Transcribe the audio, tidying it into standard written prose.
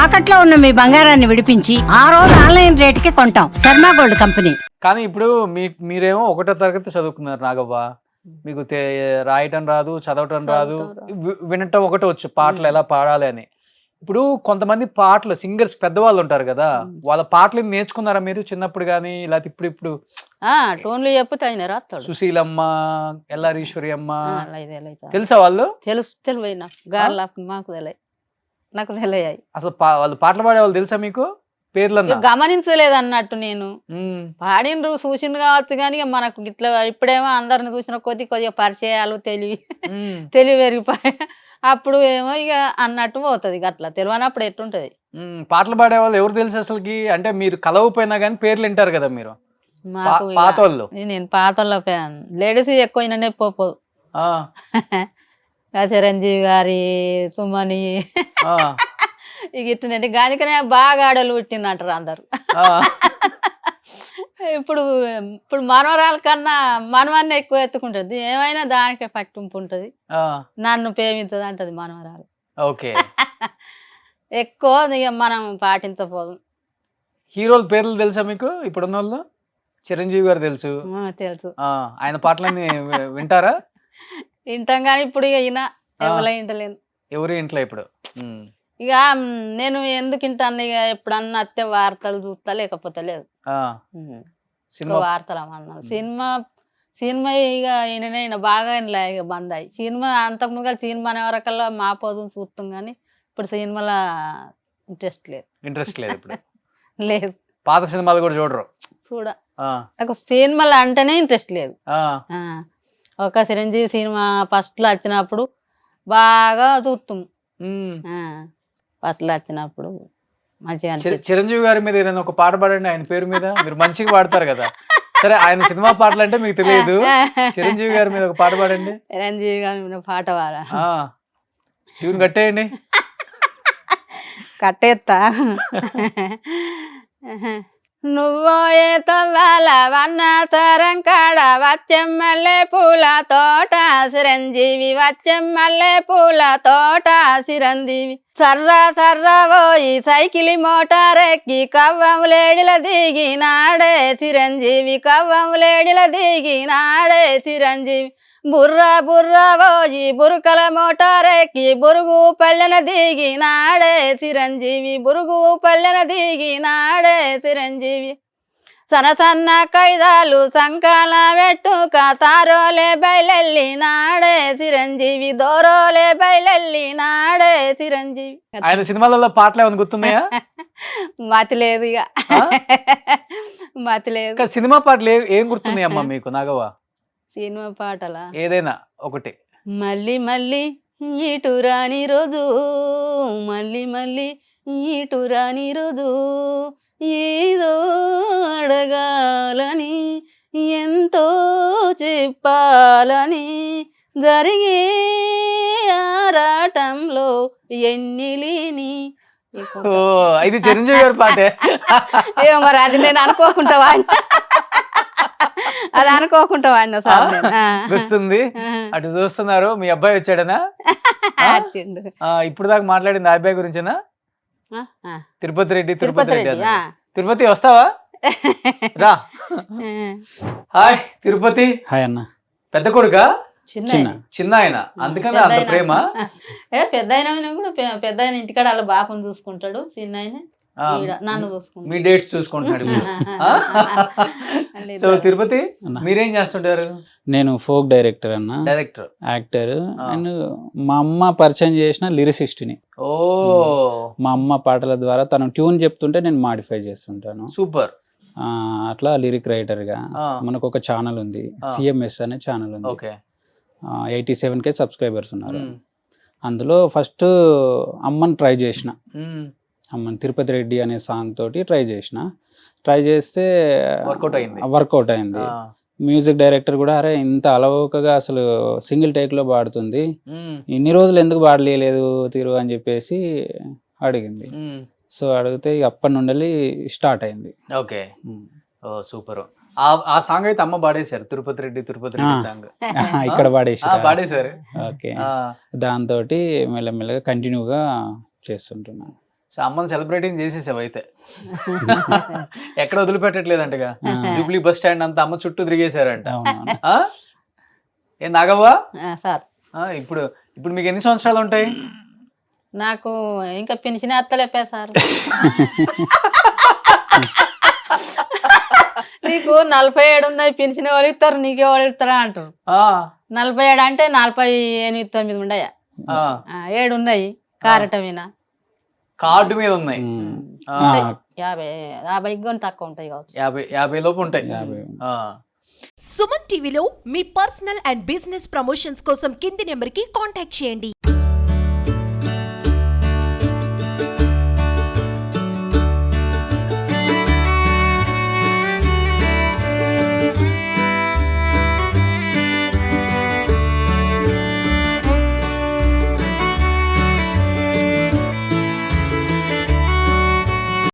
తాకట్లో ఉన్న మీ బంగారాన్ని విడిపించి ఆ రోజు ఆన్లైన్ రేటుకి కొంటాం. Sharma gold company. కానీ ఇప్పుడు మీరేమో ఒకటో తరగతి చదువుకున్నారు నాగవ్వ. మీకు రాయటం రాదు, చదవటం రాదు, వినటం ఒకటి వచ్చు, పాటలు ఎలా పాడాలి అని. ఇప్పుడు కొంతమంది పాటలు సింగర్స్ పెద్దవాళ్ళు ఉంటారు కదా, వాళ్ళ పాటలు నేర్చుకున్నారా మీరు చిన్నప్పుడు కానీ, లేకపోతే ఇప్పుడు టోన్లు చెప్తే ఆయన రాస్తాడు. సుశీలమ్మ, ఎల్లారీశ్వరి అమ్మ తెలుసు తెలుసా వాళ్ళు? తెలివై నాకు గారు మాకు తెలియ నాకు తెలియాయి. అసలు వాళ్ళు పాటలు పాడే వాళ్ళు తెలుసా మీకు? పేర్లన్నా గమనించలేదు అన్నట్టు నేను పాడినరు చూసిండ్రు కావచ్చు కానీ మనకు ఇట్లా ఇప్పుడేమో అందరిని చూసిన కొద్దిగా పరిచయాలు తెలివి పెరిగిపోయి అప్పుడు ఏమో ఇక అన్నట్టు పోతుంది. అట్లా తెలియనప్పుడు ఎట్టుంటది. పాటలు పాడే వాళ్ళు ఎవరు తెలుసు అసలుకి? అంటే మీరు కలవపోయినా కానీ పేర్లు వింటారు కదా మీరు. మాకు పాతోళ్ళు నేను పాతోళ్ళ లేడీస్ ఎక్కువ పోదు. చిరంజీవి గారి, సుమని ఇక ఇట్లండి గానికనే బాగా ఆడలు పుట్టినట్టు అందరు. ఇప్పుడు మనవరాల కన్నా మనవన్నీ ఎక్కువ ఎత్తుకుంటది. ఏమైనా దానికే పట్టింపు ఉంటది. నన్ను ప్రేమించదు అంటది మనవరాలు. ఓకే. ఎక్కువ ఇక మనం పాటించపోదు. హీరోల పేర్లు తెలుసా మీకు ఇప్పుడున్న వాళ్ళు? చిరంజీవి గారు తెలుసు. తెలుసు. ఆయన పాటలన్నీ వింటారా? వింటాం కానీ ఇప్పుడు ఇక ఈయన ఎవరు వింటలేను. ఎవరు ఇంట్లో ఇప్పుడు? ఇక నేను ఎందుకు వింటాను, ఇక ఎప్పుడన్నా అత్తే వార్తలు చూస్తా, లేకపోతే లేదు. వార్తలు అన్నాను. సినిమా ఇక ఈయన బాగా ఇక బంద్ అయ్యి సినిమా అంతకు ముందు సినిమా అనే వరకల్లా మా పోదు చూస్తాం కానీ ఇప్పుడు సినిమాలో ఇంట్రెస్ట్ లేదు. ఇప్పుడు లేదు. పాత సినిమాలు కూడా చూడరు? నాకు సినిమాలు అంటేనే ఇంట్రెస్ట్ లేదు. ఒక చిరంజీవి సినిమా ఫస్ట్ లో వచ్చినప్పుడు బాగా చూస్తాం. ఫస్ట్ లో వచ్చినప్పుడు మంచిగా. చిరంజీవి గారి మీద ఏదైనా ఒక పాట పాడండి, ఆయన పేరు మీద. మీరు మంచిగా పాడతారు కదా. సరే, ఆయన సినిమా పాటలు అంటే మీకు తెలియదు, చిరంజీవి గారి మీద ఒక పాట పాడండి. చిరంజీవి గారి మీద పాట పాడా? ట్యూన్ కట్టేయండి. కట్టేస్తా. నువ్వో ఏ తవ్వాల వన్న తరం కాడ వచ్చెమ్మల్లే పూల తోట చిరంజీవి, వచ్చెమ్మల్లే పూల తోట చిరంజీవి. సర్రా పోయి సైకిలి మోటారెక్కి కవ్వములేడిల దిగినాడే చిరంజీవి, కవ్వములేడిల దిగినాడే చిరంజీవి. బుర్రా పోయి బురుకల మోటారెక్కి బురుగు పల్లెన దిగినాడే చిరంజీవి, బురుగు పల్లెన దిగినాడే చిరంజీవి. సన్న కైదాలు సంకాల పెట్టుక సారోలే బయలెల్లినాడే చిరంజీవి, దోరోలే బయలెల్లినాడే చిరంజీవి. ఆయన సినిమాలలో పాటలు ఏమైనా గుర్తున్నాయా? మతి లేదు ఇక, మతి లేదు. సినిమా పాటలు ఏం గుర్తున్నాయమ్మా మీకు నాగవ్వ? సినిమా పాటలా? ఏదైనా ఒకటి. మళ్ళీ మళ్ళీ ఇటు రాని రోజు, మళ్ళీ ఇటు రాని రోజు, ఏదో అడగాలని ఎంతో చెప్పాలని జరిగే ఆరాటంలో ఎన్నిలేని. ఇది చిరంజీవి గారి పాటే. ఏమో మరి అది నేను అనుకోకుండా వాడినా, అది అనుకోకుండా వాడినా సార్. గుర్తుంది. అటు చూస్తున్నారు, మీ అబ్బాయి వచ్చాడనా? ఇప్పుడు దాకా మాట్లాడింది ఆ అబ్బాయి గురించేనా? తిరుపతి రెడ్డి. తిరుపతి వస్తావా? రా. హాయ్ తిరుపతి. హాయ్ అన్న. పెద్ద కొడుకా? చిన్న ఆయన. అందుకని అంత ప్రేమ? పెద్ద ఆయన కూడా పెద్ద ఆయన ఇంటికాడ వాళ్ళ బాపుని చూసుకుంటాడు, చిన్న ఆయన నన్ను చూసుకుంటాడు. మీ డేట్స్ చూసుకుంటున్నాడు. సో తిరుపతి మీరేం చేస్తుంటారు? నేను ఫోక్ డైరెక్టర్ అన్న, డైరెక్టర్, యాక్టర్. అండ్ మా అమ్మ పరిచయం చేసిన లిరిసిస్ట్ని. మా అమ్మ పాటల ద్వారా తను ట్యూన్ చెప్తుంటే నేను మాడిఫై చేస్తుంటాను. సూపర్. అట్లా లిరిక్ రైటర్గా మనకు ఒక ఛానల్ ఉంది, సిఎంఎస్ అనే ఛానల్ ఉంది. 87K సబ్స్క్రైబర్స్ ఉన్నారు. అందులో ఫస్ట్ అమ్మని ట్రై చేసిన, అమ్మని తిరుపతి రెడ్డి అనే సాంగ్ తోటి ట్రై చేస్తే వర్కౌట్ అయింది. మ్యూజిక్ డైరెక్టర్ కూడా అరే ఇంత అలవోకగా అసలు సింగిల్ టేక్లో పాడుతుంది, ఇన్ని రోజులు ఎందుకు పాడలేదు తీరు అని చెప్పేసి అడిగింది. సో అడిగితే అప్పటి నుండి స్టార్ట్ అయింది. ఓకే. సూపర్. ఆ సాంగ్ అయితే అమ్మ పాడేశారు, తిరుపతి రెడ్డి సాంగ్ ఇక్కడ పాడేశారు. ఓకే. దాంతో మెల్లమెల్లగా కంటిన్యూగా చేస్తుంటున్నాను. సో అమ్మని సెలబ్రేటింగ్ చేసేసావు అయితే. ఎక్కడ వదిలిపెట్టట్లేదంటగా, జూబ్లీ బస్ స్టాండ్ అంతా అమ్మ చుట్టూ తిరిగేశారంట. అవునవును. ఆ? ఏ నాగవ్వా, సార్ ఇప్పుడు ఇప్పుడు మీకు ఎన్ని సంవత్సరాలు ఉంటాయి? నాకు ఇంకా పెన్షన్ ఎత్తలేపే సార్. నీకు 47 ఉన్నాయి, పెన్షన్ ఎవరు ఇస్తారు, నీకు ఎవరు ఇస్తారా అంటారు. 47 అంటే 48, 9 ఉండయా, 7 ఉన్నాయి కారట మీద, కార్డు మీద ఉన్నాయి. 50 కానీ తక్కువ ఉంటాయి కావచ్చు, 50 లోపు ఉంటాయి. సుమన్ టీవీలో మీ పర్సనల్ అండ్ బిజినెస్ ప్రమోషన్స్ కోసం కింది నెంబర్కి కాంటాక్ట్ చేయండి.